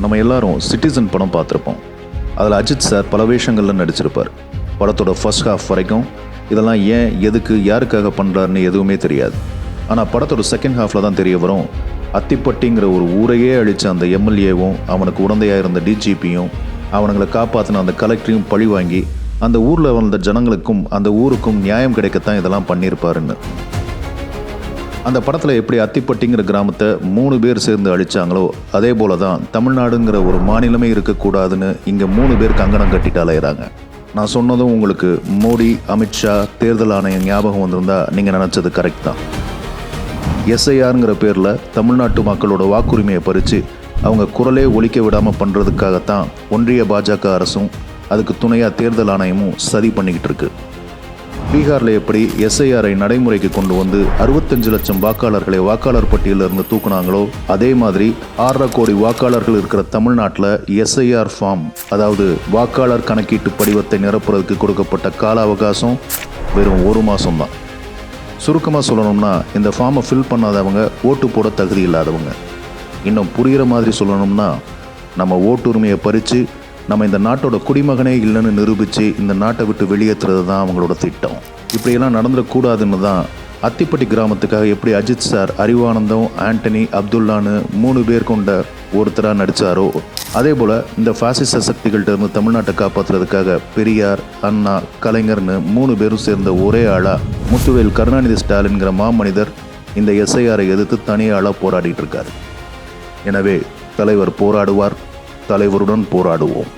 நம்ம எல்லாரும் சிட்டிசன் படம் பார்த்துருப்போம். அதில் அஜித் சார் பல வேஷங்களில் நடிச்சிருப்பார். படத்தோட ஃபர்ஸ்ட் ஹாஃப் வரைக்கும் இதெல்லாம் ஏன், எதுக்கு, யாருக்காக பண்ணுறாருன்னு எதுவுமே தெரியாது. ஆனால் படத்தோட செகண்ட் ஹாஃபில் தான் தெரிய வரும், அத்திப்பட்டிங்கிற ஒரு ஊரையே அழித்த அந்த எம்எல்ஏவும் அவனுக்கு உடந்தையாக இருந்த டிஜிபியும் அவனுங்களை காப்பாற்றின அந்த கலெக்டரையும் பழி வாங்கி அந்த ஊரில் வந்த ஜனங்களுக்கும் அந்த ஊருக்கும் நியாயம் கிடைக்கத்தான் இதெல்லாம் பண்ணியிருப்பாருன்னு. அந்த படத்தில் எப்படி அத்திப்பட்டிங்கிற கிராமத்தை 3 பேர் சேர்ந்து அழிச்சாங்களோ அதே போல தான் தமிழ்நாடுங்கிற ஒரு மாநிலமே இருக்கக்கூடாதுன்னு இங்கே 3 பேர் கங்கணம் கட்டிட்டு அலையிறாங்க. நான் சொன்னதும் உங்களுக்கு மோடி, அமித்ஷா, தேர்தல் ஆணையம் ஞாபகம் வந்திருந்தா நீங்கள் நினச்சது கரெக்ட் தான். எஸ்ஐஆருங்கிற பேரில் தமிழ்நாட்டு மக்களோட வாக்குரிமையை பறித்து அவங்க குரலே ஒலிக்க விடாமல் பண்ணுறதுக்காகத்தான் ஒன்றிய பாஜக அரசும் அதுக்கு துணையாக தேர்தல் ஆணையமும் சதி பண்ணிக்கிட்டு இருக்கு. பீகாரில் எப்படி எஸ்ஐஆரை நடைமுறைக்கு கொண்டு வந்து 65 லட்சம் வாக்காளர்களை வாக்காளர் பட்டியலிருந்து தூக்குனாங்களோ அதே மாதிரி 6.5 கோடி வாக்காளர்கள் இருக்கிற தமிழ்நாட்டில் எஸ்ஐஆர் ஃபார்ம், அதாவது வாக்காளர் கணக்கீட்டு படிவத்தை நிரப்புறதுக்கு கொடுக்கப்பட்ட கால அவகாசம் வெறும் 1 மாதம் தான். சுருக்கமாக சொல்லணும்னா இந்த ஃபார்மை ஃபில் பண்ணாதவங்க ஓட்டு போட தகுதி இல்லாதவங்க. இன்னும் புரிகிற மாதிரி சொல்லணும்னா நம்ம ஓட்டுரிமையை பறித்து நம்ம இந்த நாட்டோட குடிமகனே இல்லைன்னு நிரூபித்து இந்த நாட்டை விட்டு வெளியேற்றுறது தான் அவங்களோட திட்டம். இப்படியெல்லாம் நடந்துடக்கூடாதுன்னு தான் அத்திப்பட்டி கிராமத்துக்காக எப்படி அஜித் சார் அறிவானந்தம், ஆண்டனி, அப்துல்லான்னு 3 பேர் கொண்ட ஒருத்தராக நடித்தாரோ அதே போல் இந்த பாசிச சக்திகள்கிட்ட இருந்து தமிழ்நாட்டை காப்பாற்றுறதுக்காக பெரியார், அண்ணா, கலைஞர்னு 3 பேரும் சேர்ந்த ஒரே ஆளாக முத்துவேல் கருணாநிதி ஸ்டாலின்கிற மாமனிதர் இந்த எஸ்ஐஆரை எதிர்த்து தனியாளாக போராடிட்டு இருக்காரு. எனவே தலைவர் போராடுவார், தலைவருடன் போராடுவோம்.